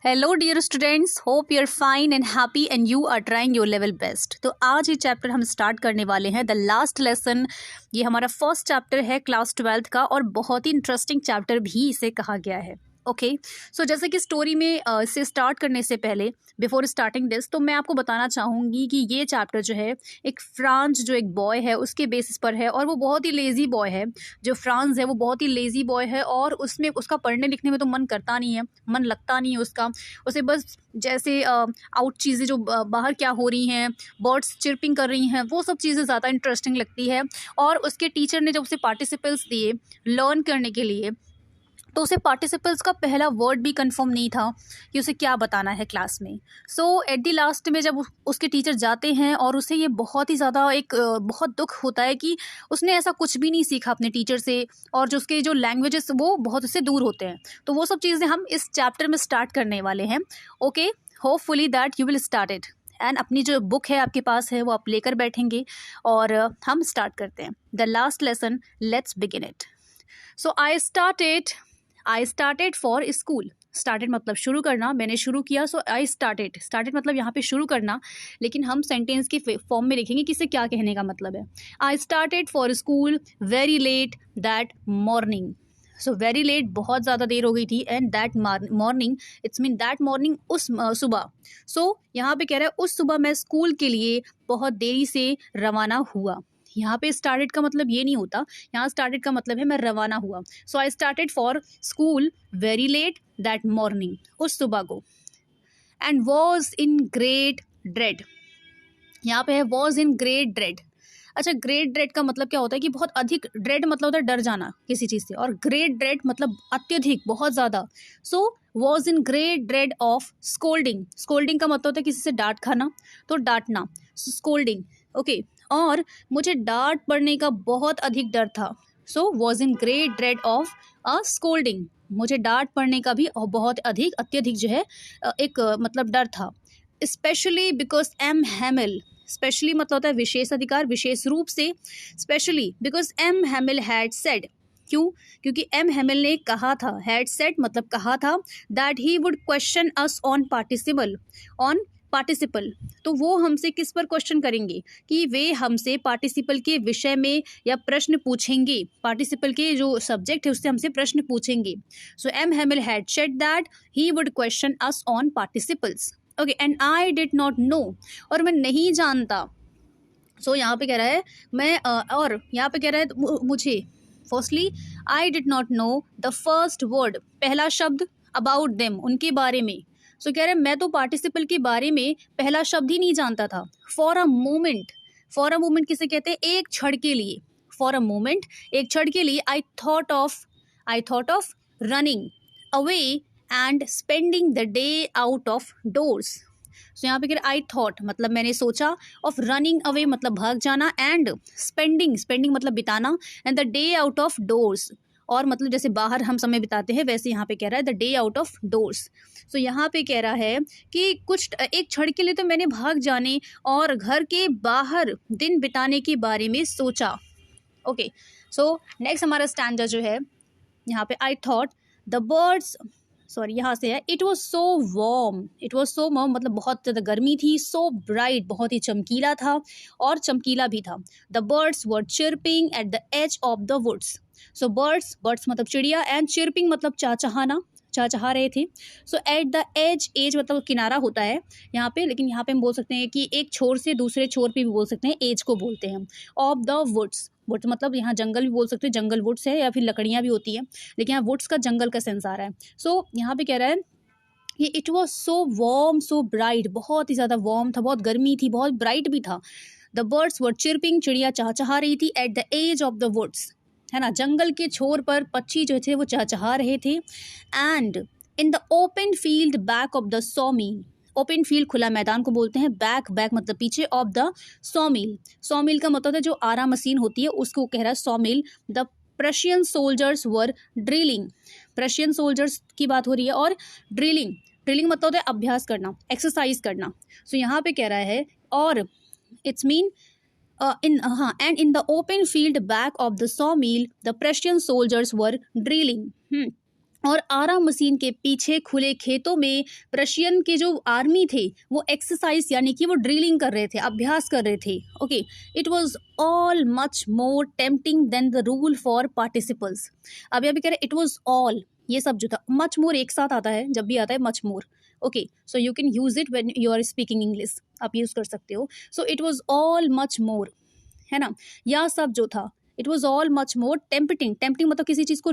Hello dear students, hope you are fine and happy and you are trying your level best. तो आज ये chapter हम start करने वाले हैं, द लास्ट लेसन। ये हमारा फर्स्ट चैप्टर है क्लास 12th का और बहुत ही इंटरेस्टिंग चैप्टर भी इसे कहा गया है। ओके सो जैसे कि स्टोरी में इसे स्टार्ट करने से पहले, बिफोर स्टार्टिंग दिस, तो मैं आपको बताना चाहूँगी कि ये चैप्टर जो है एक फ्रांस जो एक बॉय है उसके बेसिस पर है, और वो बहुत ही लेज़ी बॉय है। जो फ्रांस है वो बहुत ही लेज़ी बॉय है और उसमें उसका पढ़ने लिखने में तो मन करता नहीं है, मन लगता नहीं है उसका। उसे बस जैसे आउट चीज़ें जो बाहर क्या हो रही हैं, बर्ड्स चिरपिंग कर रही हैं, वो सब चीज़ें ज़्यादा इंटरेस्टिंग लगती है। और उसके टीचर ने जब उसे पार्टिसिपल्स दिए लर्न करने के लिए, तो उसे पार्टिसिपल्स का पहला वर्ड भी कंफर्म नहीं था कि उसे क्या बताना है क्लास में। सो एट द लास्ट में जब उसके टीचर जाते हैं और उसे ये बहुत ही ज़्यादा बहुत दुख होता है कि उसने ऐसा कुछ भी नहीं सीखा अपने टीचर से, और जो उसके जो लैंग्वेजेस वो बहुत उससे दूर होते हैं। तो वो सब चीज़ें हम इस चैप्टर में स्टार्ट करने वाले हैं। Okay, hopefully that you will start it, and अपनी जो बुक है आपके पास है वो आप लेकर बैठेंगे और हम स्टार्ट करते हैं the last lesson. Let's begin it. So I started for school. Started मतलब शुरू करना, मैंने शुरू किया। सो आई स्टार्टेड, स्टार्टेड मतलब यहाँ पे शुरू करना, लेकिन हम सेंटेंस के फॉर्म में लिखेंगे कि इसे क्या कहने का मतलब है। I started for school very late that morning. So very late बहुत ज़्यादा देर हो गई थी, and that morning it's mean that morning उस सुबह। सो यहाँ पे कह रहा है उस सुबह मैं स्कूल के लिए बहुत देरी से रवाना हुआ। यहाँ पे स्टार्टेड का मतलब ये नहीं होता, यहाँ स्टार्टेड का मतलब है मैं रवाना हुआ। So I started for school very late that morning, उस सुबह को। And was in great dread, यहाँ पे है वॉज इन ग्रेट ड्रेड। अच्छा, ग्रेट ड्रेड का मतलब क्या होता है कि बहुत अधिक, ड्रेड मतलब होता है डर जाना किसी चीज़ से, और ग्रेट ड्रेड मतलब अत्यधिक, बहुत ज़्यादा। So was in great dread of scolding. Scolding का मतलब होता है किसी से डांट खाना, तो डांटना, स्कोल्डिंग। ओके, और मुझे डांट पड़ने का बहुत अधिक डर था। So was in great dread of a scolding, मुझे डांट पड़ने का भी बहुत अधिक, अत्यधिक जो है मतलब डर था। Specially because M Hamel, specially मतलब होता है विशेष अधिकार, विशेष रूप से। Specially because M हैमिल had said, क्यों? क्योंकि एम हैमिल ने कहा था, हैड सेड मतलब कहा था, that he would question us on participle, on participle. तो वो हमसे किस पर क्वेश्चन करेंगे? कि वे हमसे पार्टिसिपल के विषय में या प्रश्न पूछेंगे, पार्टिसिपल के जो सब्जेक्ट है उससे हमसे प्रश्न पूछेंगे। So M हैमिल had said that he would question us on participles. Okay, and I did not know, और मैं नहीं जानता। सो यहाँ पे कह रहा है मैं और यहाँ पे कह रहा है मुझे, firstly I did not know the first word, पहला शब्द, अबाउट देम, उनके बारे में। सो कह रहे हैं मैं तो पार्टिसिपल के बारे में पहला शब्द ही नहीं जानता था। For a moment, for a moment किसे कहते हैं? एक क्षण के लिए। फॉर अ मोमेंट, एक क्षण के लिए। I thought of running away and spending the day out of doors. So यहाँ पे कह आई थॉट मतलब मैंने सोचा, ऑफ रनिंग अवे मतलब भाग जाना, एंड स्पेंडिंग मतलब बिताना, and the day out of doors, और मतलब जैसे बाहर हम समय बिताते हैं वैसे यहाँ पे कह रहा है the day out of doors. So यहाँ पे कह रहा है कि कुछ एक क्षण के लिए तो मैंने भाग जाने और घर के बाहर दिन बिताने के बारे में सोचा। ओके, सो नेक्स्ट हमारा स्टैंडर्ड जो है यहाँ पे, I thought the birds, sorry यहाँ से है, इट वॉज सो वार्म मतलब बहुत ज़्यादा गर्मी थी। सो ब्राइट बहुत ही चमकीला था, और चमकीला भी था। The birds were chirping at the edge of the woods. So birds मतलब चिड़िया, एंड चिरपिंग मतलब चाचा रहे थे। सो एट द एज मतलब किनारा होता है यहाँ पे, लेकिन यहाँ पे हम बोल सकते हैं कि एक छोर से दूसरे छोर पे भी बोल सकते हैं, एज को बोलते हैं। ऑफ द वुड्स, वुड्स मतलब यहाँ जंगल भी बोल सकते हैं, जंगल वुड्स है, या फिर लकड़ियाँ भी होती है, लेकिन यहाँ वुड्स का जंगल का सेंस आ रहा है। सो यहाँ पे कह रहा है कि it was so warm so bright, बहुत ही ज़्यादा वार्म था, बहुत गर्मी थी, बहुत ब्राइट भी था। द बर्ड्स वर चिरपिंग, चिड़िया चहचहा रही थी। At the edge of the woods, है ना, जंगल के छोर पर पक्षी जो थे वो चहचहा रहे थे। And in the open field back of the sawmill, open field खुला मैदान को बोलते हैं, बैक मतलब पीछे, ऑफ द सॉमील का मतलब है जो आरा मशीन होती है उसको कह रहा है sawmill. The Prussian soldiers were drilling, Prussian soldiers की बात हो रही है, और ड्रिलिंग मतलब होता है अभ्यास करना, एक्सरसाइज करना। सो यहाँ पे कह रहा है, और it's mean and in the open field back of the sawmill the Prussian soldiers were drilling। और आरा मशीन के पीछे खुले खेतों में प्रशियन के जो आर्मी थे वो एक्सरसाइज यानी कि वो ड्रिलिंग कर रहे थे, अभ्यास कर रहे थे। Okay, it was all much more tempting than the rule for participles. अब यहाँ पे कह रहे इट वाज ऑल, ये सब जो था, मच मोर एक साथ आता है जब भी आता है much more. Okay, so you can use it when you are speaking English, आप यूज कर सकते हो। So it was all much more, है ना, यह सब जो था, it was all much more tempting. Tempting मतलब किसी चीज़ को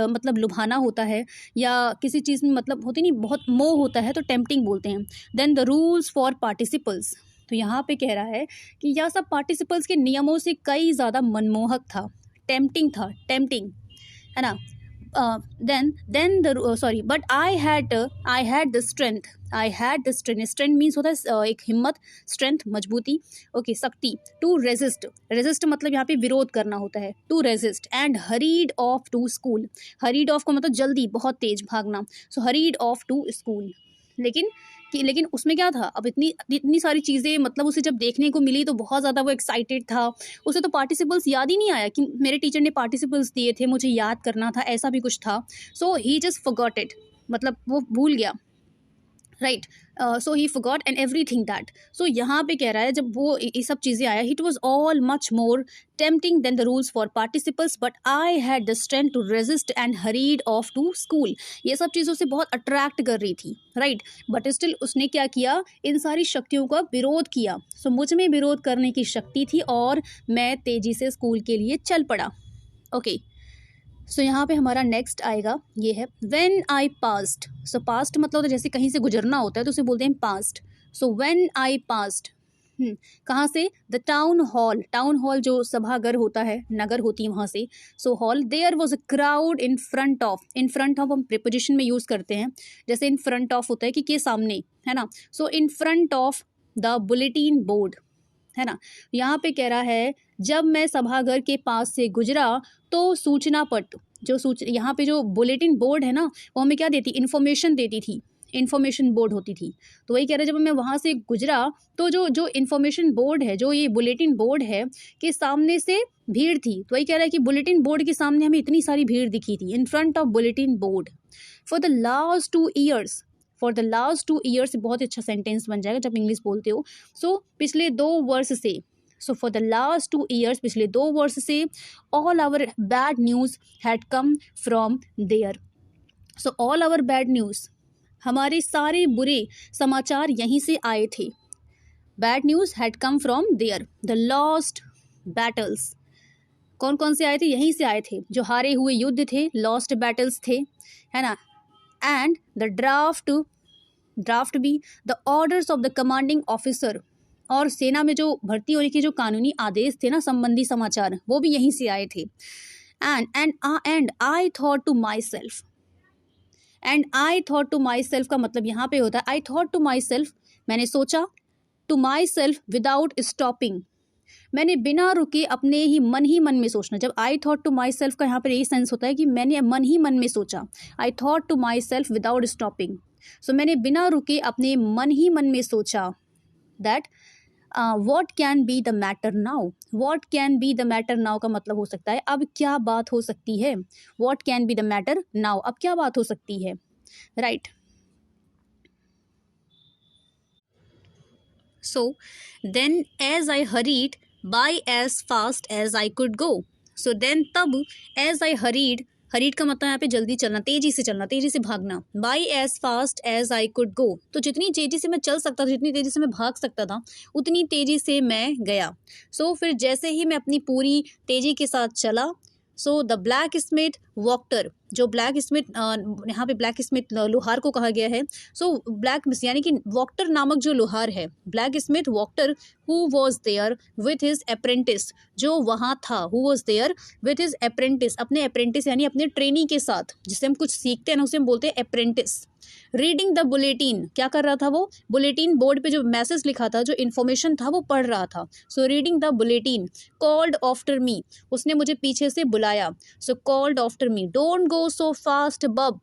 मतलब लुभाना होता है, या किसी चीज़ में मतलब होती नहीं, बहुत मोह होता है तो टेम्पटिंग बोलते हैं। Then the rules for participles, तो यहाँ पे कह रहा है कि यह सब पार्टिसिपल्स के नियमों से कई ज़्यादा मनमोहक था, टेम्पटिंग था, टेम्पटिंग, है ना। Then the sorry but I had the strength, I had the strength, strength means होता है एक हिम्मत, स्ट्रेंथ मजबूती, ओके, शक्ति, टू रेजिस्ट, रेजिस्ट मतलब यहाँ पे विरोध करना होता है, to resist, and hurried off to school, hurried off का मतलब जल्दी, बहुत तेज भागना, so hurried off to school. लेकिन उसमें क्या था, अब इतनी इतनी सारी चीज़ें मतलब उसे जब देखने को मिली तो बहुत ज़्यादा वो एक्साइटेड था, उसे तो पार्टिसिपल्स याद ही नहीं आया कि मेरे टीचर ने पार्टिसिपल्स दिए थे, मुझे याद करना था, ऐसा भी कुछ था। So he just forgot it, मतलब वो भूल गया, right. So he forgot and everything that. So यहाँ पे कह रहा है जब वो ये सब चीज़ें आया, it was all much more tempting than the rules for participles but I had the strength to resist and hurried off to school. ये सब चीज़ों से बहुत अट्रैक्ट कर रही थी, राइट, बट स्टिल उसने क्या किया, इन सारी शक्तियों का विरोध किया। सो मुझ में विरोध करने की शक्ति थी और मैं तेज़ी से स्कूल के लिए चल पड़ा। ओके, सो यहाँ पे हमारा नेक्स्ट आएगा, ये है when I past. So past मतलब होता है जैसे कहीं से गुजरना होता है तो उसे बोलते हैं passed. So when I passed, कहाँ से, the town hall, town hall जो सभागार होता है, नगर होती है वहाँ से, so hall, there was a crowd in front of, in front of हम प्रिपोजिशन में यूज़ करते हैं, जैसे इन फ्रंट ऑफ होता है कि के सामने, है ना। So in front of the bulletin board, है ना, यहाँ पे कह रहा है जब मैं सभागार के पास से गुजरा तो सूचना पट, जो यहाँ पे जो बुलेटिन बोर्ड है ना वो हमें क्या देती, इन्फॉर्मेशन देती थी, इन्फॉर्मेशन बोर्ड होती थी। तो वही कह रहे हैं जब मैं वहाँ से गुजरा तो जो जो इन्फॉर्मेशन बोर्ड है, जो ये बुलेटिन बोर्ड है के सामने से भीड़ थी। तो वही कह रहा है कि बुलेटिन बोर्ड के सामने हमें इतनी सारी भीड़ दिखी थी, इन front of bulletin board. For the last 2 years, for the last 2 years बहुत अच्छा सेंटेंस बन जाएगा जब इंग्लिश बोलते हो। सो पिछले 2 वर्ष से, so for the last 2 years, पिछले 2 वर्ष से, all our bad news had come from there. So all our bad news, हमारे सारे बुरे समाचार यहीं से आए थे। Bad news had come from there. The lost battles, कौन कौन से आए थे, यहीं से आए थे, जो हारे हुए युद्ध थे, लॉस्ट बैटल्स थे, है ना। एंड द ड्राफ्ट, ड्राफ्ट भी, the orders of the commanding officer, और सेना में जो भर्ती होने के जो कानूनी आदेश थे ना, संबंधी समाचार, वो भी यहीं से आए थे। And I thought to myself, and I thought to myself का मतलब यहाँ पे होता है I thought to myself, मैंने सोचा, to myself without stopping, मैंने बिना रुके अपने ही मन में सोचना। जब I thought to myself का यहाँ पर यही सेंस होता है कि मैंने मन में सोचा, I thought to myself without stopping. So मैंने बिना रुके अपने मन में सोचा that what can be the matter now, what can be the matter now का मतलब हो सकता है अब क्या बात हो सकती है, what can be the matter now, अब क्या बात हो सकती है, right. So then as I hurried by as fast as I could go, so then तब as I hurried, हरीड का मतलब यहाँ पे जल्दी चलना, तेजी से चलना, तेजी से भागना, by as fast as I could go, तो जितनी तेजी से मैं चल सकता था, जितनी तेजी से मैं भाग सकता था, उतनी तेजी से मैं गया। सो फिर जैसे ही मैं अपनी पूरी तेजी के साथ चला, सो द ब्लैक स्मिथ वॉक्टर, जो ब्लैक स्मिथ, यहाँ पे ब्लैक स्मिथ लोहार को कहा गया है। सो ब्लैक यानी कि वॉक्टर नामक जो लोहार है, blacksmith Wachter, who was there with his apprentice, जो वहाँ था, who was there with his apprentice, अपने अप्रेंटिस यानी अपने ट्रेनी के साथ, जिससे हम कुछ सीखते हैं ना उसे हम बोलते हैं अप्रेंटिस। रीडिंग द बुलेटिन, क्या कर रहा था वो, बुलेटिन बोर्ड पे जो मैसेज लिखा था, जो इन्फॉर्मेशन था वो पढ़ रहा था। So reading the bulletin, called after me, उसने मुझे पीछे से बुलाया। So called after me, don't go so fast बब,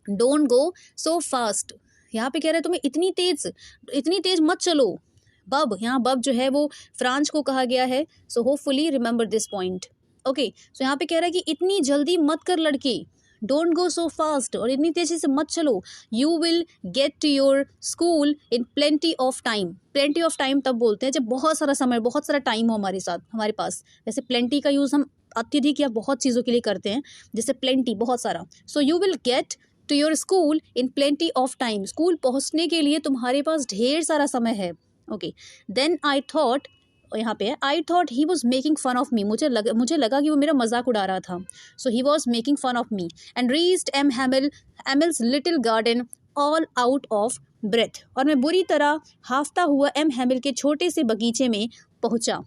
डोंट गो सो फास्ट, यहाँ पे कह रहे हैं तुम्हें इतनी तेज मत चलो। बब, यहाँ बब जो है वो फ्रांस को कहा गया है। So hopefully remember this point. Okay, so यहाँ पे कह रहा है कि इतनी जल्दी मत कर लड़के, डोंट गो सो फास्ट, और इतनी तेज़ी से मत चलो. You will get to your school in plenty of time. Plenty of time तब बोलते हैं जब बहुत सारा समय, बहुत सारा टाइम हो हमारे साथ, हमारे पास. वैसे प्लेंटी का यूज़ हम अत्यधिक या बहुत चीज़ों के लिए करते हैं, जैसे प्लेंटी, बहुत सारा. So you will get to your school in plenty of time. School पहुँचने के लिए तुम्हारे पास ढेर सारा समय है. ओके. देन आई थॉट, यहाँ पे I thought he was making fun of me. मुझे लगा कि वो मेरा मजाक उड़ा रहा था. So he was making fun of me and reached Emil's little garden all out of breath. और मैं बुरी तरह हाफता हुआ एम हैमिल के छोटे से बगीचे में पहुंचा.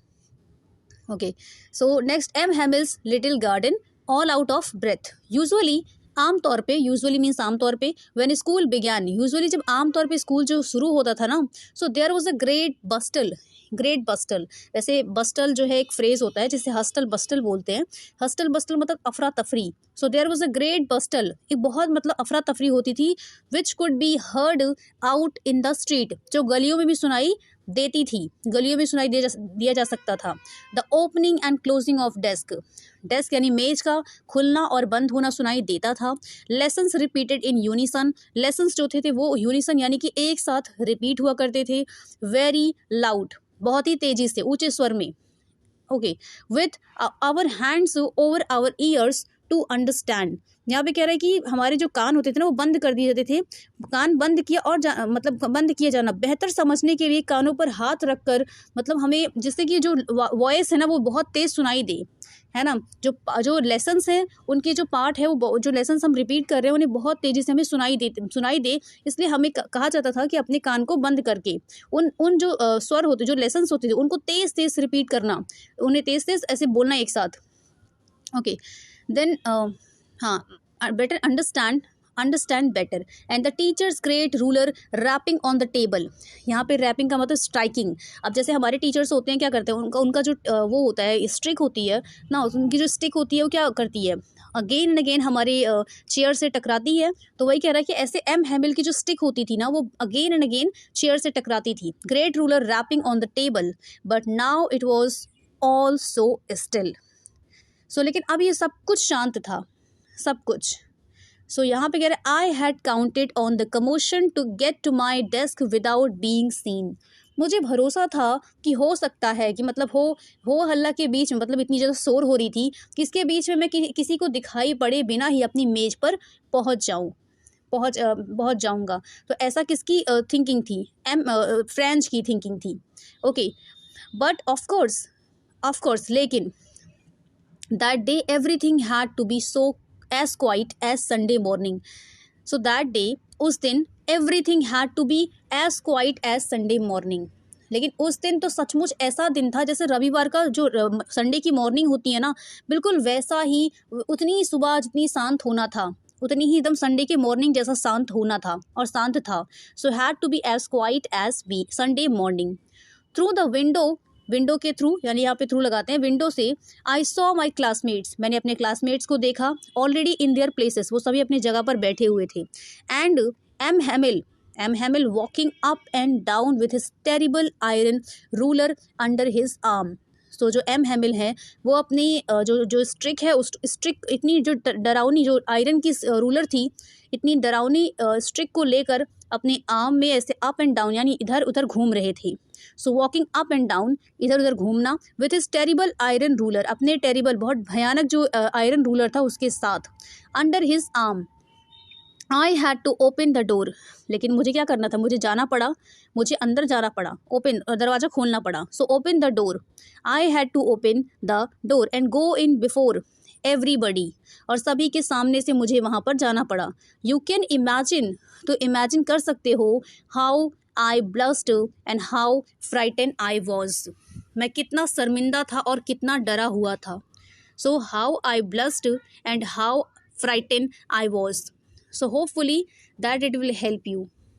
Okay. So next, M Hamill's little garden all out of breath. Usually, आमतौर पे, यूजुअली मीन्स आमतौर पे, व्हेन स्कूल बिगैन, यूजुअली जब आमतौर पे स्कूल जो शुरू होता था ना, so there was a great bustle. Great bustle, वैसे बस्टल जो है एक फ्रेज होता है जिसे हस्टल बस्टल बोलते हैं. हस्टल बस्टल मतलब अफरा तफरी. So there was a great bustle, एक बहुत मतलब अफरा तफरी होती थी, which could be heard out in the street, जो गलियों में भी सुनाई देती थी, गलियों में सुनाई दिया जा सकता था. The opening and closing of desk. Desk यानी मेज का खुलना और बंद होना सुनाई देता था. Lessons repeated in unison. Lessons जो थे वो यूनिसन यानी कि एक साथ रिपीट हुआ करते थे. वेरी लाउड, बहुत ही तेजी से, ऊंचे स्वर में. Okay. With our hands over our ears to understand. यहाँ पे कह रहा है कि हमारे जो कान होते थे ना वो बंद कर दिए जाते थे. कान बंद किया और मतलब बंद किया जाना, बेहतर समझने के लिए कानों पर हाथ रखकर, मतलब हमें जिससे कि जो वॉइस है ना वो बहुत तेज सुनाई दे, है ना. जो लेसन्स हैं उनके जो पार्ट है, वो जो लेसन्स हम रिपीट कर रहे हैं उन्हें बहुत तेज़ी से हमें सुनाई दे. इसलिए हमें कहा जाता था कि अपने कान को बंद करके उन जो स्वर होते, जो लेसन्स होते थे, उनको तेज़ तेज़ रिपीट करना, उन्हें तेज़ तेज़ ऐसे बोलना एक साथ. ओके. देन हाँ, better understand better. And the teacher's great ruler rapping on the table. यहाँ पे रैपिंग का मतलब स्ट्राइकिंग. अब जैसे हमारे टीचर्स होते हैं, क्या करते हैं, उनका जो वो होता है, स्टिक होती है ना, उनकी जो स्टिक होती है वो क्या करती है, अगेन एंड अगेन हमारे चेयर से टकराती है. तो वही कह रहा है कि ऐसे एम हैमिल की जो स्टिक होती थी ना वो अगेन एंड अगेन चेयर से टकराती थी. Great ruler rapping on the table, but now it was all so still. So लेकिन अब ये सब कुछ शांत था, सब कुछ. सो यहाँ पे कह रहे हैं, I had counted on the commotion to get to my desk without being seen. मुझे भरोसा था कि हो सकता है कि मतलब हो हल्ला के बीच में, मतलब इतनी ज़्यादा शोर हो रही थी कि इसके बीच में मैं किसी को दिखाई पड़े बिना ही अपनी मेज पर पहुँच जाऊँगा. तो ऐसा किसकी थिंकिंग थी, फ्रेंच की थिंकिंग थी. ओके. बट ऑफ कोर्स लेकिन that day everything had to be so as quiet as Sunday morning. So that day, उस दिन everything had to be as quiet as Sunday morning. लेकिन उस दिन तो सचमुच ऐसा दिन था जैसे रविवार का जो संडे की मॉर्निंग होती है ना, बिल्कुल वैसा ही, उतनी ही सुबह जितनी शांत होना था, उतनी ही एकदम संडे के मॉर्निंग जैसा शांत होना था और शांत था. So had to be as quiet as be Sunday morning. Through the window के थ्रू, यानी यहाँ पे थ्रू लगाते हैं, विंडो से, आई सॉ माई क्लासमेट्स. मैंने अपने क्लासमेट्स को देखा. ऑलरेडी इन देयर प्लेसेस, वो सभी अपनी जगह पर बैठे हुए थे. And M Hamel walking up and down with his terrible iron ruler under his arm. तो जो एम हैमिल है वो अपनी जो स्ट्रिक है, उस स्ट्रिक, इतनी जो डरावनी, जो आयरन की रूलर थी, इतनी डरावनी स्ट्रिक को लेकर अपने आर्म में ऐसे अप एंड डाउन यानी इधर उधर घूम रहे थे. So walking up and down, इधर उधर घूमना, with his terrible iron ruler, अपने टेरिबल बहुत भयानक जो आयरन रूलर था उसके साथ. Under his arm. I had to open the door. लेकिन मुझे क्या करना था, मुझे जाना पड़ा, मुझे अंदर जाना पड़ा, ओपन, दरवाज़ा खोलना पड़ा. So open the door. I had to open the door and go in before everybody. और सभी के सामने से मुझे वहाँ पर जाना पड़ा. यू कैन इमेजिन, तो इमेजिन कर सकते हो, how I blessed and how frighten I was. मैं कितना शर्मिंदा था और कितना डरा हुआ था. So how I blessed and how frighten I was. So hopefully that it will help you.